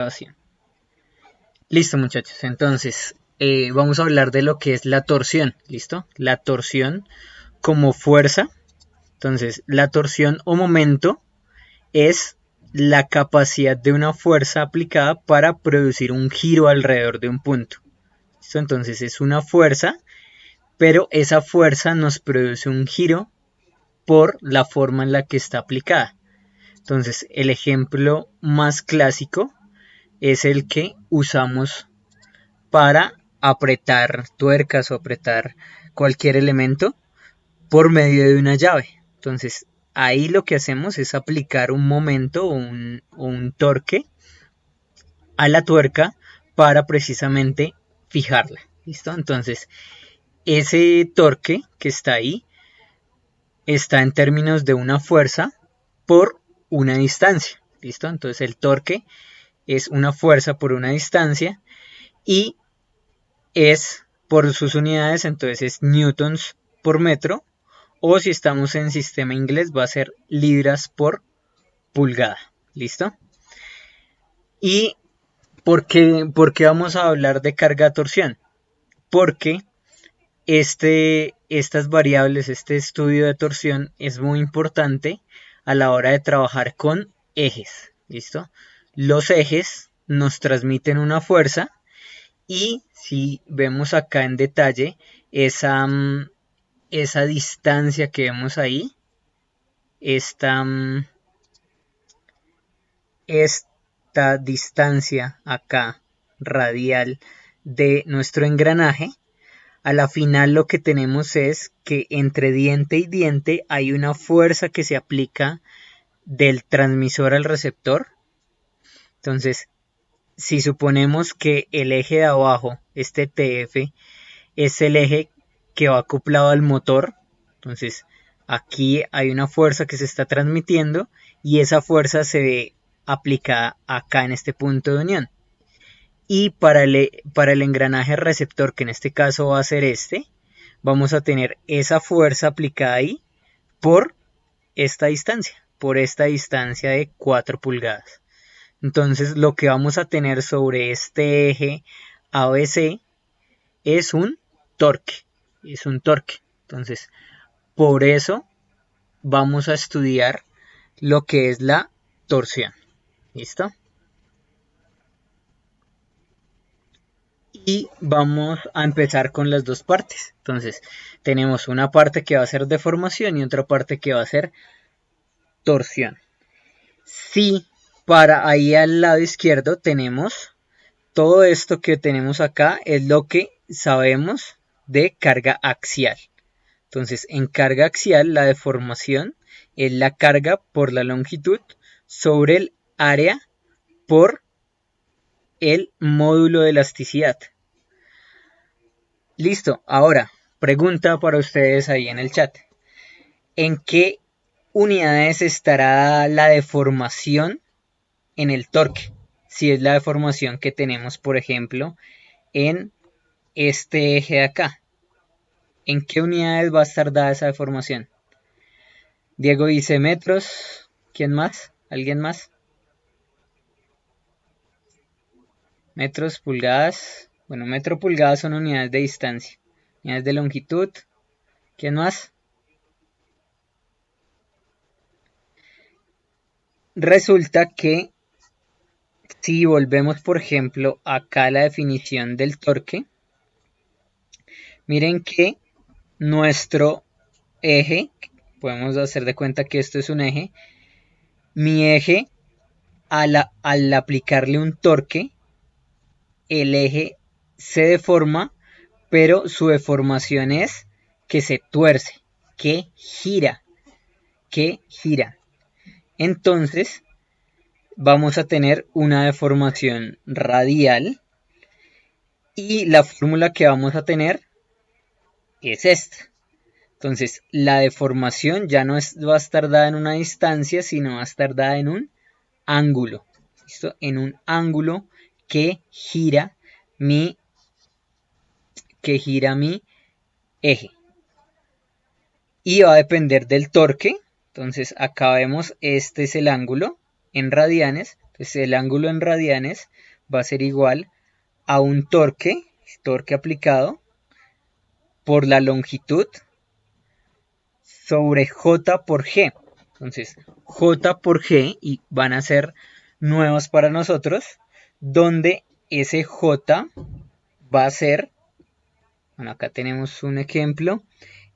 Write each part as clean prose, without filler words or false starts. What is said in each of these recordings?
Grabación. Listo, muchachos, entonces vamos a hablar de lo que es la torsión. ¿Listo? La torsión como fuerza. Entonces, la torsión o momento es la capacidad de una fuerza aplicada para producir un giro alrededor de un punto. ¿Listo? Entonces es una fuerza, pero esa fuerza nos produce un giro por la forma en la que está aplicada. Entonces, el ejemplo más clásico es el que usamos para apretar tuercas o apretar cualquier elemento por medio de una llave. Entonces, ahí lo que hacemos es aplicar un momento o un torque a la tuerca para precisamente fijarla. ¿Listo? Entonces, ese torque que está ahí está en términos de una fuerza por una distancia. ¿Listo? Entonces, el torque es una fuerza por una distancia y es por sus unidades, entonces es newtons por metro, o si estamos en sistema inglés va a ser libras por pulgada. ¿Listo? ¿Y por qué vamos a hablar de carga-torsión? Porque estas variables, este estudio de torsión es muy importante a la hora de trabajar con ejes. ¿Listo? Los ejes nos transmiten una fuerza y si vemos acá en detalle esa distancia que vemos ahí, esta distancia acá radial de nuestro engranaje, a la final lo que tenemos es que entre diente y diente hay una fuerza que se aplica del transmisor al receptor. Entonces, si suponemos que el eje de abajo, este TF, es el eje que va acoplado al motor, entonces aquí hay una fuerza que se está transmitiendo y esa fuerza se ve aplicada acá en este punto de unión. Y para el engranaje receptor, que en este caso va a ser este, vamos a tener esa fuerza aplicada ahí por esta distancia de 4 pulgadas. Entonces lo que vamos a tener sobre este eje ABC es un torque. Entonces, por eso vamos a estudiar lo que es la torsión. ¿Listo? Y vamos a empezar con las dos partes. Entonces, tenemos una parte que va a ser deformación y otra parte que va a ser torsión. Si para ahí al lado izquierdo tenemos todo esto que tenemos acá, es lo que sabemos de carga axial. Entonces, en carga axial, la deformación es la carga por la longitud sobre el área por el módulo de elasticidad. Listo, ahora, pregunta para ustedes ahí en el chat. ¿En qué unidades estará la deformación en el torque? Si es la deformación que tenemos, por ejemplo, en este eje de acá. ¿En qué unidades va a estar dada esa deformación? Diego dice metros. ¿Quién más? ¿Alguien más? Metros, pulgadas. Bueno, metro, pulgadas son unidades de distancia. Unidades de longitud. ¿Quién más? Resulta que si volvemos, por ejemplo, acá a la definición del torque, miren que nuestro eje, podemos hacer de cuenta que esto es un eje, mi eje, al aplicarle un torque, el eje se deforma, pero su deformación es que se tuerce, que gira. Entonces, vamos a tener una deformación radial y la fórmula que vamos a tener es esta. Entonces, la deformación ya no va a estar dada en una distancia, sino va a estar dada en un ángulo. ¿Listo? En un ángulo que gira mi eje. Y va a depender del torque. Entonces, acá vemos, este es el ángulo en radianes. Entonces el ángulo en radianes va a ser igual a un torque aplicado por la longitud sobre J por G. Entonces, J por G, y van a ser nuevos para nosotros, donde ese J va a ser, bueno, acá tenemos un ejemplo,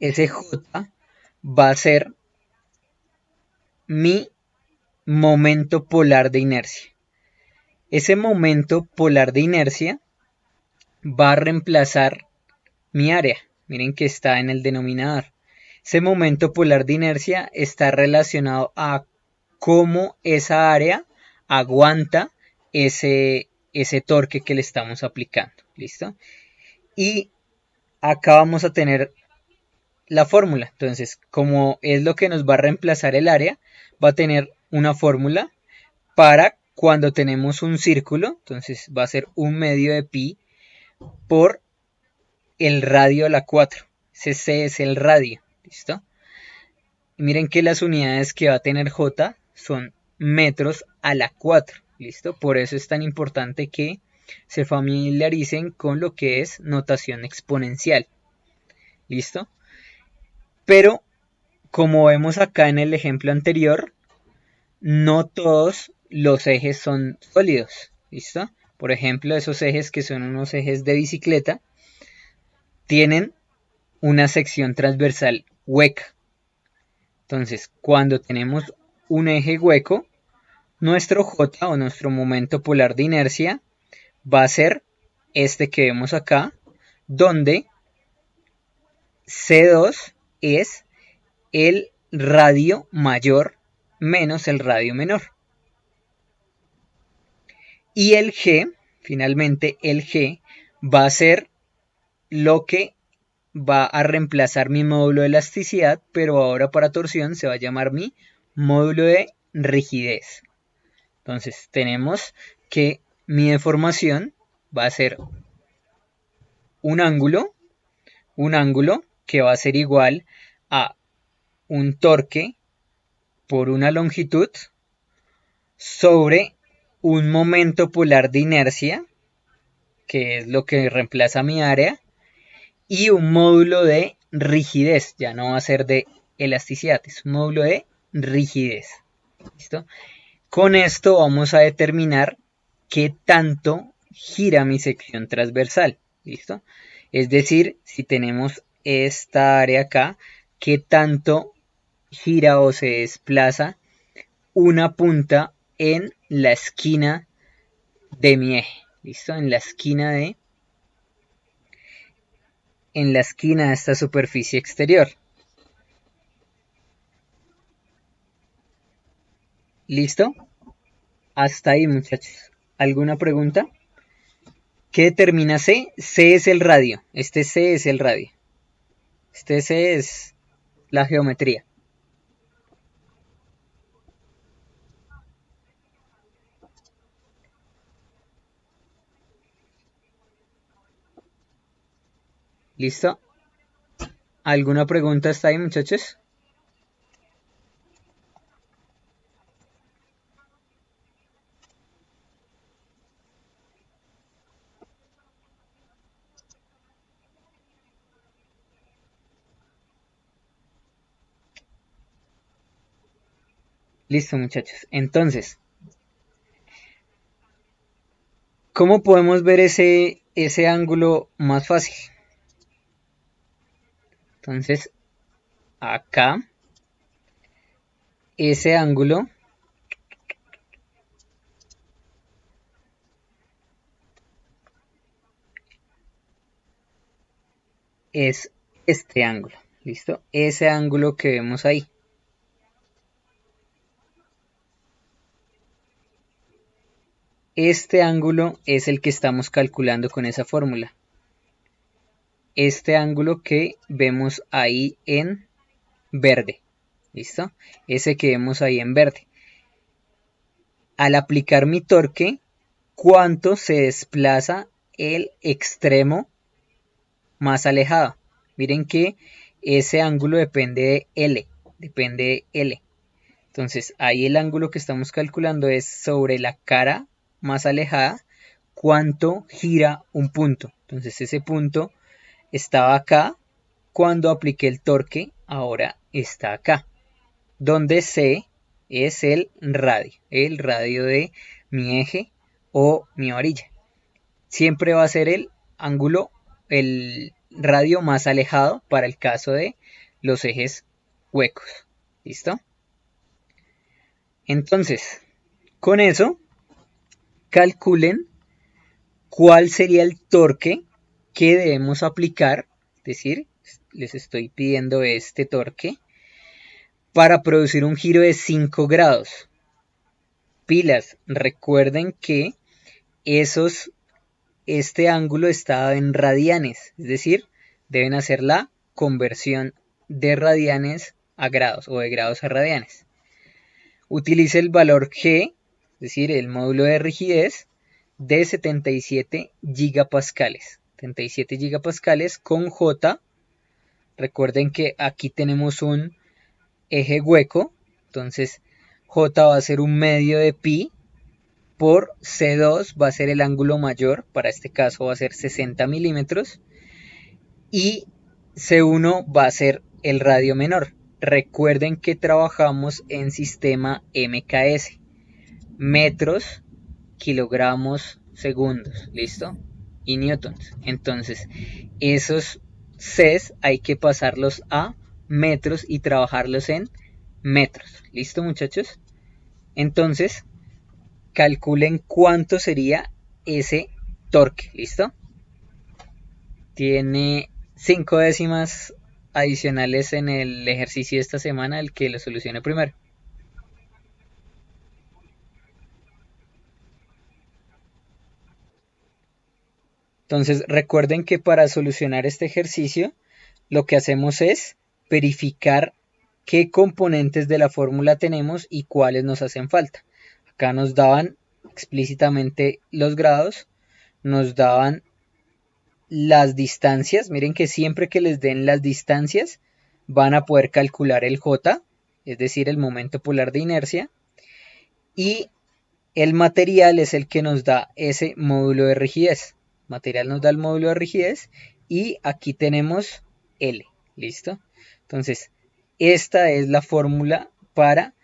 ese J va a ser mi momento polar de inercia. Ese momento polar de inercia va a reemplazar mi área. Miren que está en el denominador. Ese momento polar de inercia está relacionado a cómo esa área aguanta ese torque que le estamos aplicando. ¿Listo? Y acá vamos a tener la fórmula. Entonces, como es lo que nos va a reemplazar el área, va a tener una fórmula para cuando tenemos un círculo. Entonces va a ser 1/2 de pi por el radio a la 4. Ese C es el radio. ¿Listo? Y miren que las unidades que va a tener J son metros a la 4. ¿Listo? Por eso es tan importante que se familiaricen con lo que es notación exponencial. ¿Listo? Pero, como vemos acá en el ejemplo anterior, no todos los ejes son sólidos. ¿Listo? Por ejemplo, esos ejes que son unos ejes de bicicleta tienen una sección transversal hueca. Entonces, cuando tenemos un eje hueco, nuestro J o nuestro momento polar de inercia va a ser este que vemos acá, donde C2 es el radio mayor menos el radio menor. Y el G, finalmente el G, va a ser lo que va a reemplazar mi módulo de elasticidad, pero ahora para torsión se va a llamar mi módulo de rigidez. Entonces tenemos que mi deformación va a ser un ángulo que va a ser igual a un torque por una longitud sobre un momento polar de inercia, que es lo que reemplaza mi área, y un módulo de rigidez. Ya no va a ser de elasticidad, es un módulo de rigidez. ¿Listo? Con esto vamos a determinar qué tanto gira mi sección transversal. ¿Listo? Es decir, si tenemos esta área acá, qué tanto gira o se desplaza una punta en la esquina de mi eje. ¿Listo? En la esquina de esta superficie exterior. ¿Listo? Hasta ahí, muchachos. ¿Alguna pregunta? ¿Qué determina C? C es el radio. Este C es el radio. Este C es la geometría. ¿Listo? ¿Alguna pregunta hasta ahí, muchachos? Listo, muchachos. Entonces, ¿cómo podemos ver ese ángulo más fácil? Entonces, acá, ese ángulo es este ángulo. ¿Listo? Ese ángulo que vemos ahí. Este ángulo es el que estamos calculando con esa fórmula. Este ángulo que vemos ahí en verde. ¿Listo? Ese que vemos ahí en verde. Al aplicar mi torque, ¿cuánto se desplaza el extremo más alejado? Miren que ese ángulo depende de L. Entonces ahí el ángulo que estamos calculando es sobre la cara más alejada, cuánto gira un punto. Entonces ese punto estaba acá cuando apliqué el torque, ahora está acá. Donde C es el radio de mi eje o mi varilla. Siempre va a ser el ángulo, el radio más alejado para el caso de los ejes huecos. ¿Listo? Entonces, con eso, calculen cuál sería el torque que debemos aplicar. Es decir, les estoy pidiendo este torque para producir un giro de 5 grados. Pilas, recuerden que este ángulo está en radianes, es decir, deben hacer la conversión de radianes a grados o de grados a radianes. Utilice el valor G, es decir, el módulo de rigidez de 77 gigapascales. 77 gigapascales con J. Recuerden que aquí tenemos un eje hueco, entonces J va a ser un medio de pi por C2, va a ser el ángulo mayor, para este caso va a ser 60 milímetros, y C1 va a ser el radio menor. Recuerden que trabajamos en sistema MKS, metros, kilogramos, segundos, ¿listo? Y newtons. Entonces, esos Cs hay que pasarlos a metros y trabajarlos en metros. ¿Listo, muchachos? Entonces, calculen cuánto sería ese torque. ¿Listo? Tiene 5 décimas adicionales en el ejercicio de esta semana, el que lo solucione primero. Entonces recuerden que para solucionar este ejercicio lo que hacemos es verificar qué componentes de la fórmula tenemos y cuáles nos hacen falta. Acá nos daban explícitamente los grados, nos daban las distancias. Miren que siempre que les den las distancias van a poder calcular el J, es decir, el momento polar de inercia, y el material es el que nos da ese módulo de rigidez. Material nos da el módulo de rigidez y aquí tenemos L. ¿Listo? Entonces, esta es la fórmula para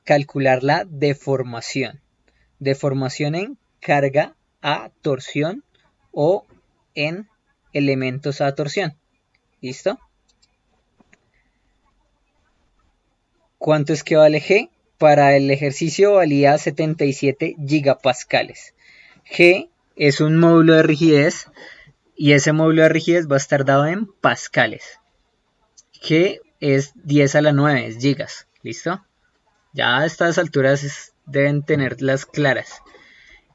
calcular la deformación. Deformación en carga a torsión o en elementos a torsión. ¿Listo? ¿Cuánto es que vale G? Para el ejercicio valía 77 gigapascales. G es un módulo de rigidez y ese módulo de rigidez va a estar dado en pascales. G es 10 a la 9, es gigas. ¿Listo? Ya a estas alturas deben tenerlas claras.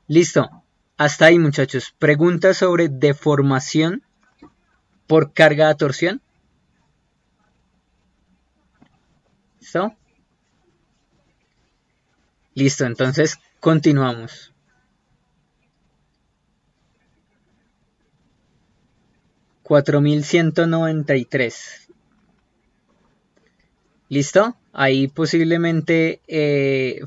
Listo. Hasta ahí, muchachos. Preguntas sobre deformación por carga a torsión. ¿Listo? Listo, entonces continuamos. $4,193. ¿Listo? Ahí posiblemente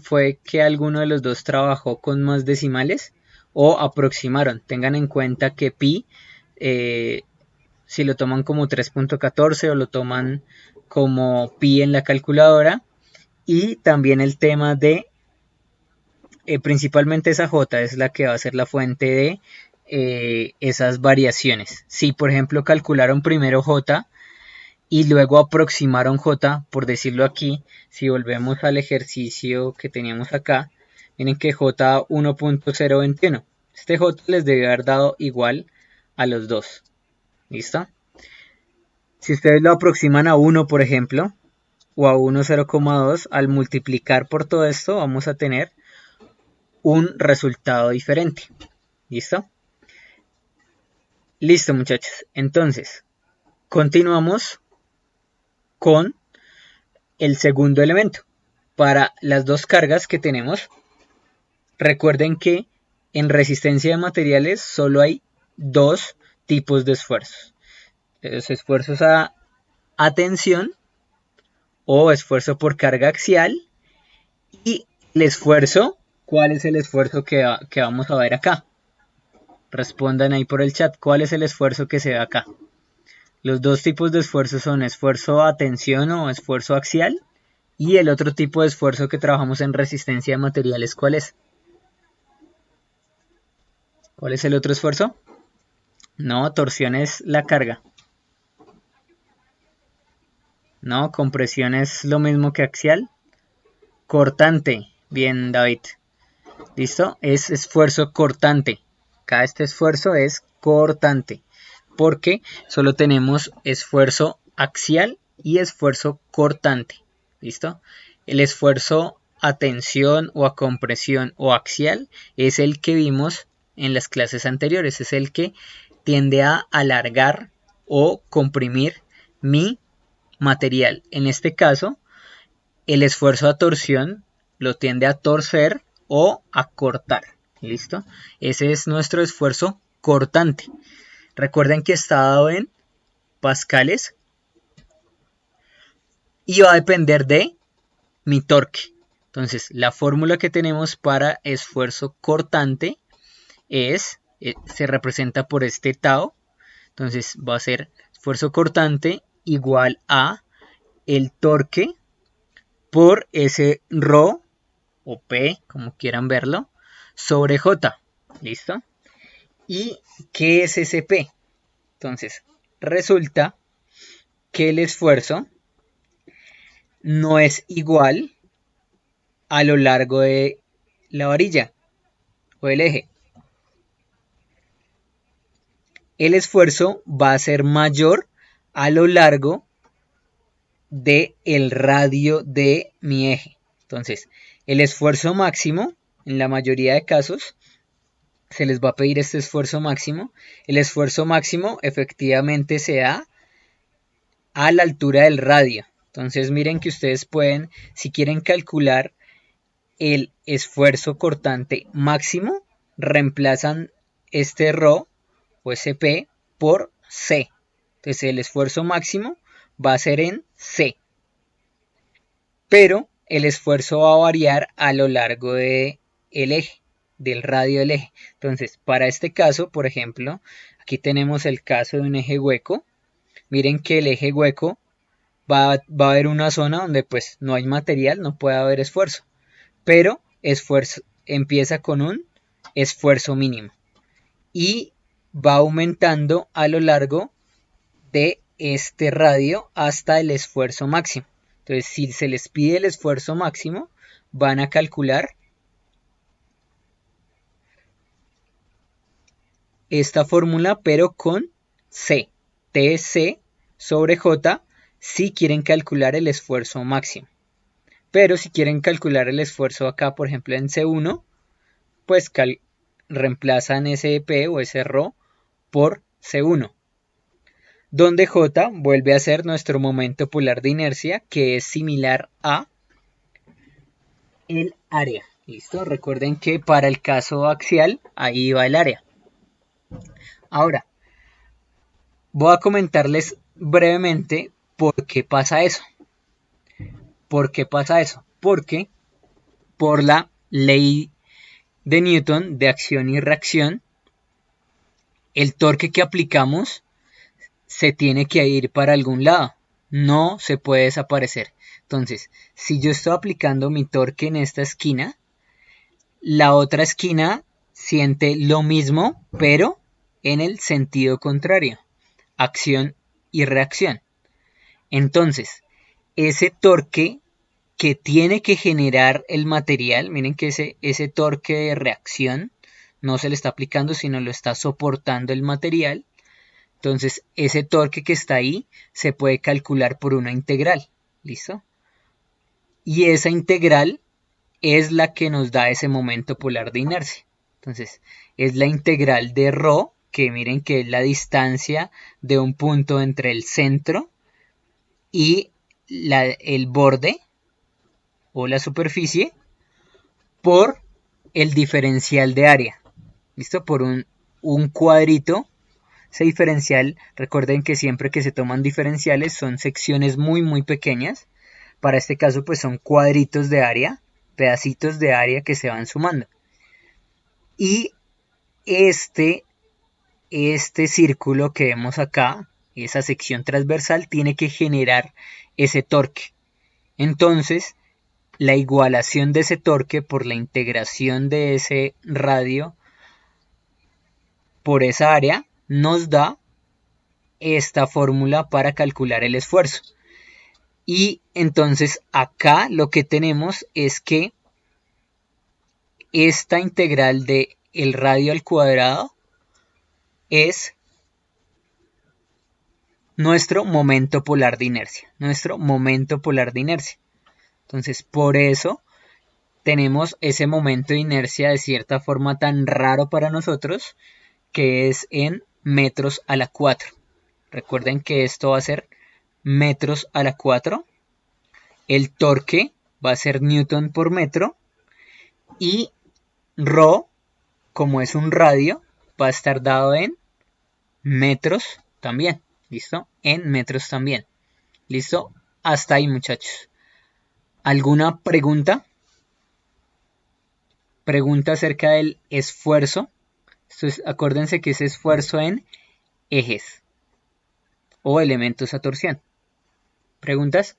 fue que alguno de los dos trabajó con más decimales o aproximaron. Tengan en cuenta que pi, si lo toman como 3.14 o lo toman como pi en la calculadora, y también el tema de principalmente esa J es la que va a ser la fuente de esas variaciones. Si por ejemplo calcularon primero J y luego aproximaron J, por decirlo aquí, si volvemos al ejercicio que teníamos acá, miren que J 1.021. Este J les debe haber dado igual a los dos. ¿Listo? Si ustedes lo aproximan a 1, por ejemplo, o a 1,0,2, al multiplicar por todo esto vamos a tener un resultado diferente. ¿Listo? Listo, muchachos. Entonces, continuamos con el segundo elemento. Para las dos cargas que tenemos, recuerden que en resistencia de materiales solo hay dos tipos de esfuerzos. Los esfuerzos a tensión o esfuerzo por carga axial Y el esfuerzo, ¿cuál es el esfuerzo que vamos a ver acá? Respondan ahí por el chat, ¿cuál es el esfuerzo que se ve acá? Los dos tipos de esfuerzo son esfuerzo a tensión o esfuerzo axial. Y el otro tipo de esfuerzo que trabajamos en resistencia de materiales, ¿cuál es? ¿Cuál es el otro esfuerzo? No, torsión es la carga. No, compresión es lo mismo que axial. Cortante. Bien, David. ¿Listo? Es esfuerzo cortante. Acá este esfuerzo es cortante. Porque solo tenemos esfuerzo axial y esfuerzo cortante. ¿Listo? El esfuerzo a tensión o a compresión o axial es el que vimos en las clases anteriores. Es el que tiende a alargar o comprimir mi material. En este caso, el esfuerzo a torsión lo tiende a torcer o a cortar. ¿Listo? Ese es nuestro esfuerzo cortante. Recuerden que está dado en pascales y va a depender de mi torque. Entonces, la fórmula que tenemos para esfuerzo cortante se representa por este tau. Entonces, va a ser esfuerzo cortante igual a el torque por ese ρ o P, como quieran verlo, sobre J. ¿Listo? ¿Y qué es ese P? Entonces, resulta que el esfuerzo no es igual a lo largo de la varilla o el eje. El esfuerzo va a ser mayor a lo largo del radio de mi eje. Entonces, el esfuerzo máximo, en la mayoría de casos, se les va a pedir este esfuerzo máximo. El esfuerzo máximo efectivamente se da a la altura del radio. Entonces miren que ustedes pueden, si quieren calcular el esfuerzo cortante máximo, reemplazan este ρ o SP por C. Entonces el esfuerzo máximo va a ser en C. Pero el esfuerzo va a variar a lo largo del eje, del radio del eje. Entonces, para este caso, por ejemplo, aquí tenemos el caso de un eje hueco. Miren que el eje hueco va a haber una zona donde pues no hay material, no puede haber esfuerzo. Pero esfuerzo empieza con un esfuerzo mínimo. Y va aumentando a lo largo de este radio hasta el esfuerzo máximo. Entonces, si se les pide el esfuerzo máximo, van a calcular esta fórmula, pero con C. TC sobre J si quieren calcular el esfuerzo máximo. Pero si quieren calcular el esfuerzo acá, por ejemplo, en C1, pues reemplazan ese P o ese ρ por C1. Donde J vuelve a ser nuestro momento polar de inercia, que es similar a el área. ¿Listo? Recuerden que para el caso axial, ahí va el área. Ahora, voy a comentarles brevemente por qué pasa eso. ¿Por qué pasa eso? Porque por la ley de Newton de acción y reacción, el torque que aplicamos se tiene que ir para algún lado. No se puede desaparecer. Entonces, si yo estoy aplicando mi torque en esta esquina, la otra esquina siente lo mismo, pero en el sentido contrario. Acción y reacción. Entonces, ese torque que tiene que generar el material, miren que ese torque de reacción no se le está aplicando, sino lo está soportando el material. Entonces, ese torque que está ahí se puede calcular por una integral. ¿Listo? Y esa integral es la que nos da ese momento polar de inercia. Entonces, es la integral de ρ, que miren que es la distancia de un punto entre el centro y el borde o la superficie por el diferencial de área. ¿Listo? Por un cuadrito. Ese diferencial, recuerden que siempre que se toman diferenciales son secciones muy muy pequeñas. Para este caso pues son cuadritos de área. pedacitos de área que se van sumando. Y este círculo que vemos acá, esa sección transversal, tiene que generar ese torque. Entonces, la igualación de ese torque por la integración de ese radio por esa área nos da esta fórmula para calcular el esfuerzo. Y entonces acá lo que tenemos es que esta integral de el radio al cuadrado es nuestro momento polar de inercia. Entonces, por eso tenemos ese momento de inercia de cierta forma tan raro para nosotros, que es en metros a la 4. Recuerden que esto va a ser metros a la 4. El torque va a ser newton por metro. Y ρ, como es un radio, va a estar dado en metros también. ¿Listo? En metros también. ¿Listo? Hasta ahí, muchachos. ¿Alguna pregunta? Pregunta acerca del esfuerzo. Entonces, acuérdense que es esfuerzo en ejes o elementos a torsión. ¿Preguntas?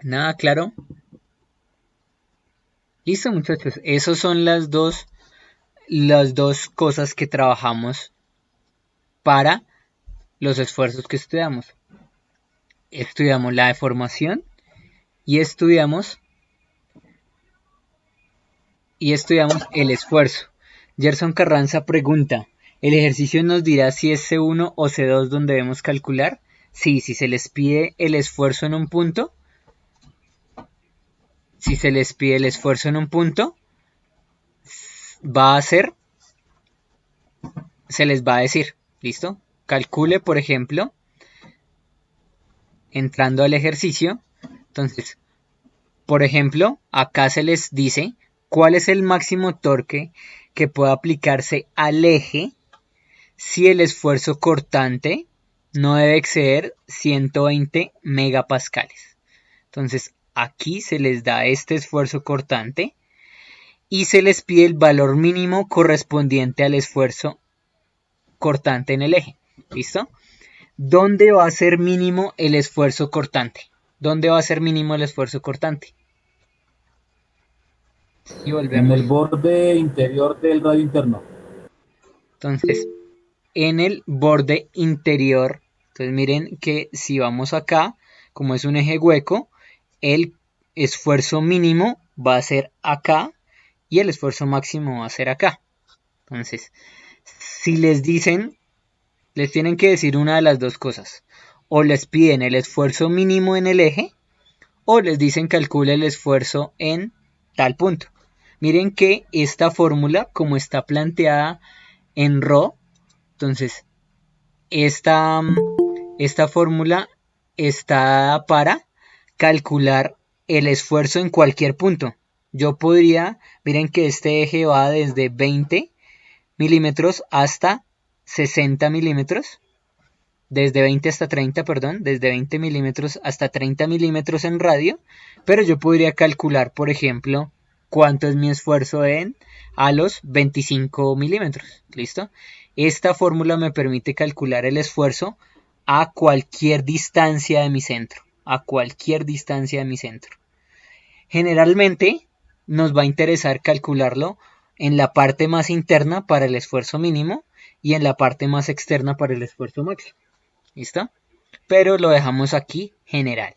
Nada, claro. Listo, muchachos. Esas son las dos cosas que trabajamos para los esfuerzos que estudiamos. Estudiamos la deformación y estudiamos el esfuerzo. Gerson Carranza pregunta, ¿el ejercicio nos dirá si es C1 o C2 donde debemos calcular? Sí, si se les pide el esfuerzo en un punto, va a ser, se les va a decir, ¿listo? Calcule, por ejemplo, entrando al ejercicio. Entonces, por ejemplo, acá se les dice cuál es el máximo torque que puede aplicarse al eje si el esfuerzo cortante no debe exceder 120 megapascales. Entonces, aquí se les da este esfuerzo cortante y se les pide el valor mínimo correspondiente al esfuerzo cortante en el eje. ¿Listo? ¿Dónde va a ser mínimo el esfuerzo cortante? ¿Dónde va a ser mínimo el esfuerzo cortante? Y volvemos. En el borde interior del radio interno. Entonces, en el borde interior, entonces miren que si vamos acá, como es un eje hueco, el esfuerzo mínimo va a ser acá y el esfuerzo máximo va a ser acá. Entonces, si les dicen, les tienen que decir una de las dos cosas. O les piden el esfuerzo mínimo en el eje, o les dicen calcule el esfuerzo en tal punto. Miren que esta fórmula, como está planteada en ρ, entonces esta fórmula está dada para calcular el esfuerzo en cualquier punto. Yo podría, miren que este eje va desde 20 milímetros hasta 60 milímetros. Desde 20 hasta 30, perdón, desde 20 milímetros hasta 30 milímetros en radio, pero yo podría calcular, por ejemplo, cuánto es mi esfuerzo a los 25 milímetros, ¿listo? Esta fórmula me permite calcular el esfuerzo a cualquier distancia de mi centro, Generalmente nos va a interesar calcularlo en la parte más interna para el esfuerzo mínimo y en la parte más externa para el esfuerzo máximo. ¿Listo? Pero lo dejamos aquí general.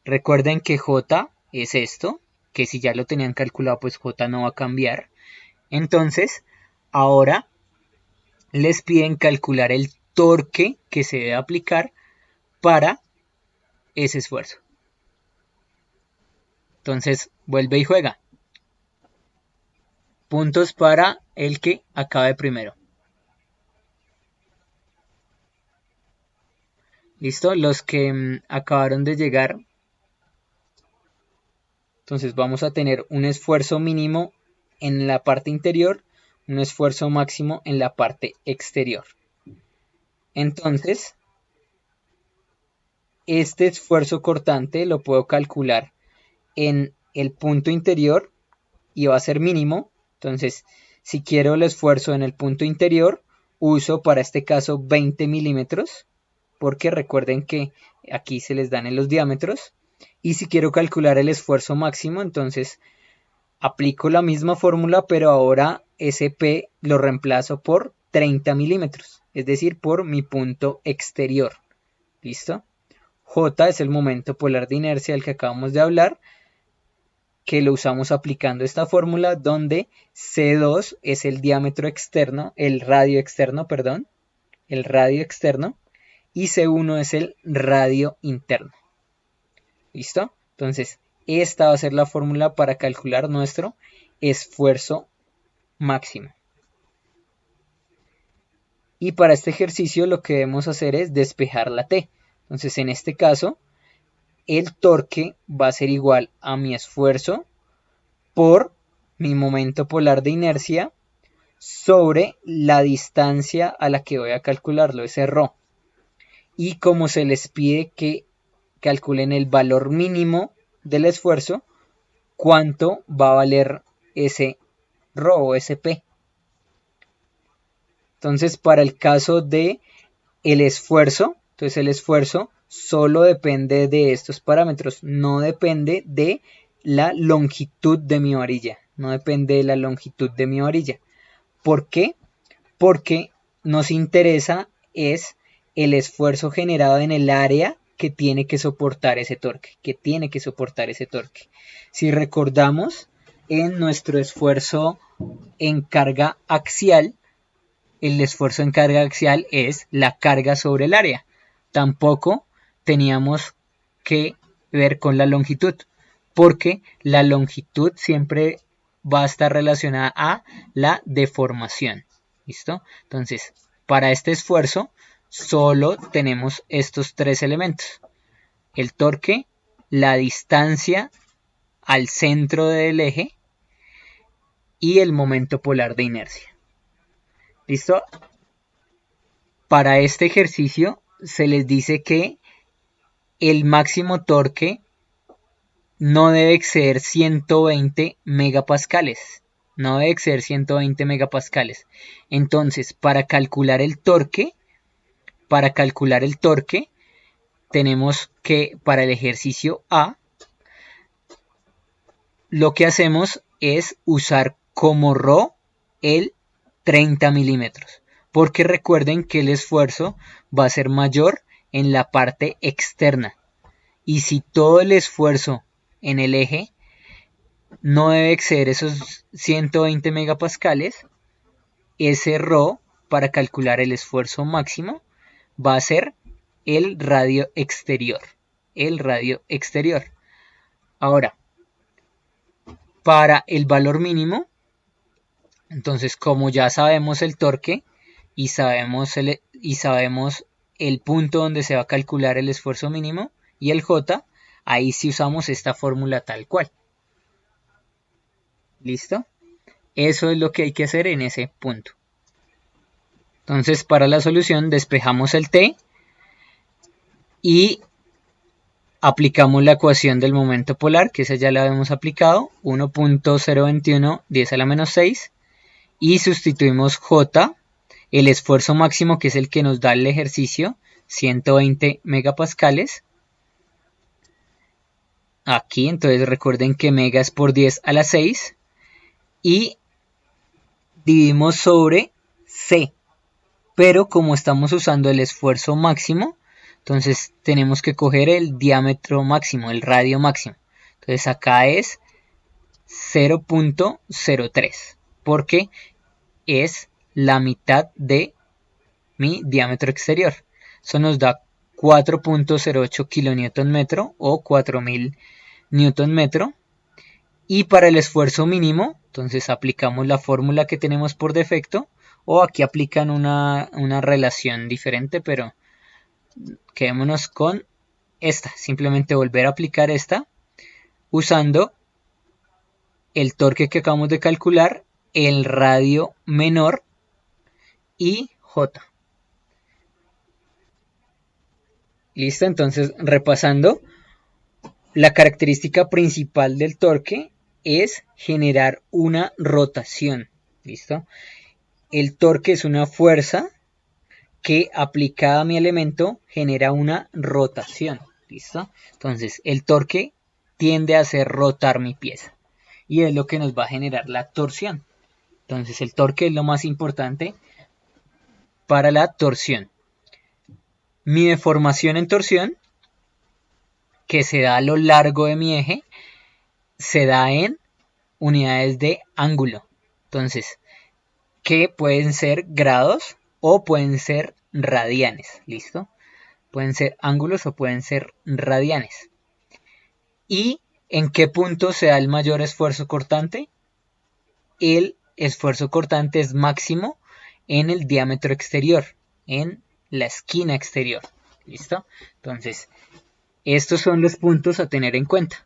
Recuerden que J es esto, que si ya lo tenían calculado, pues J no va a cambiar. Entonces, ahora les piden calcular el torque que se debe aplicar para ese esfuerzo. Entonces, vuelve y juega. Puntos para el que acabe primero. ¿Listo? Los que acabaron de llegar. Entonces vamos a tener un esfuerzo mínimo en la parte interior, un esfuerzo máximo en la parte exterior. Entonces, este esfuerzo cortante lo puedo calcular en el punto interior y va a ser mínimo. Entonces, si quiero el esfuerzo en el punto interior, uso para este caso 20 milímetros, porque recuerden que aquí se les dan en los diámetros. Y si quiero calcular el esfuerzo máximo, entonces aplico la misma fórmula, pero ahora ese P lo reemplazo por 30 milímetros, es decir, por mi punto exterior. ¿Listo? J es el momento polar de inercia del que acabamos de hablar, que lo usamos aplicando esta fórmula, donde C2 es el diámetro externo, el radio externo, y C1 es el radio interno. ¿Listo? Entonces, esta va a ser la fórmula para calcular nuestro esfuerzo máximo. Y para este ejercicio lo que debemos hacer es despejar la T. Entonces, en este caso, el torque va a ser igual a mi esfuerzo por mi momento polar de inercia sobre la distancia a la que voy a calcularlo, ese ρ. Y como se les pide que calculen el valor mínimo del esfuerzo, ¿cuánto va a valer ese ρ o ese P? Entonces, para el caso de el esfuerzo, entonces el esfuerzo solo depende de estos parámetros, no depende de la longitud de mi varilla, ¿Por qué? Porque nos interesa es el esfuerzo generado en el área que tiene que soportar ese torque, Si recordamos, en nuestro esfuerzo en carga axial, el esfuerzo en carga axial es la carga sobre el área. Tampoco teníamos que ver con la longitud, porque la longitud siempre va a estar relacionada a la deformación. ¿Listo? Entonces, para este esfuerzo solo tenemos estos tres elementos: el torque, la distancia al centro del eje y el momento polar de inercia. ¿Listo? Para este ejercicio se les dice que el máximo torque no debe exceder 120 megapascales. Entonces, para calcular el torque, tenemos que, para el ejercicio A, lo que hacemos es usar como ρ el 30 milímetros, porque recuerden que el esfuerzo va a ser mayor en la parte externa, y si todo el esfuerzo en el eje no debe exceder esos 120 megapascales, ese ρ para calcular el esfuerzo máximo va a ser el radio exterior. Ahora, para el valor mínimo, entonces como ya sabemos el torque y sabemos el punto donde se va a calcular el esfuerzo mínimo y el J, ahí sí usamos esta fórmula tal cual. ¿Listo? Eso es lo que hay que hacer en ese punto. Entonces, para la solución despejamos el T y aplicamos la ecuación del momento polar, que esa ya la habíamos aplicado, 1.021 10 a la menos 6, y sustituimos J, el esfuerzo máximo, que es el que nos da el ejercicio, 120 megapascales. Aquí, entonces recuerden que mega es por 10 a la 6, y dividimos sobre C, pero como estamos usando el esfuerzo máximo, entonces tenemos que coger el diámetro máximo, el radio máximo. Entonces acá es 0.03, porque es la mitad de mi diámetro exterior. Eso nos da 4.08 kN o 4000 Nm. Y para el esfuerzo mínimo, entonces aplicamos la fórmula que tenemos por defecto, o aquí aplican una relación diferente, pero quedémonos con esta. Simplemente volver a aplicar esta usando el torque que acabamos de calcular, el radio menor y J. ¿Listo? Entonces, repasando, la característica principal del torque es generar una rotación. ¿Listo? El torque es una fuerza que aplicada a mi elemento genera una rotación. ¿Listo? Entonces, el torque tiende a hacer rotar mi pieza. Y es lo que nos va a generar la torsión. Entonces, el torque es lo más importante para la torsión. Mi deformación en torsión, que se da a lo largo de mi eje, se da en unidades de ángulo. Entonces, que pueden ser grados o pueden ser radianes. ¿Listo? Pueden ser ángulos o pueden ser radianes. ¿Y en qué punto se da el mayor esfuerzo cortante? El esfuerzo cortante es máximo en el diámetro exterior, en la esquina exterior. ¿Listo? Entonces, estos son los puntos a tener en cuenta.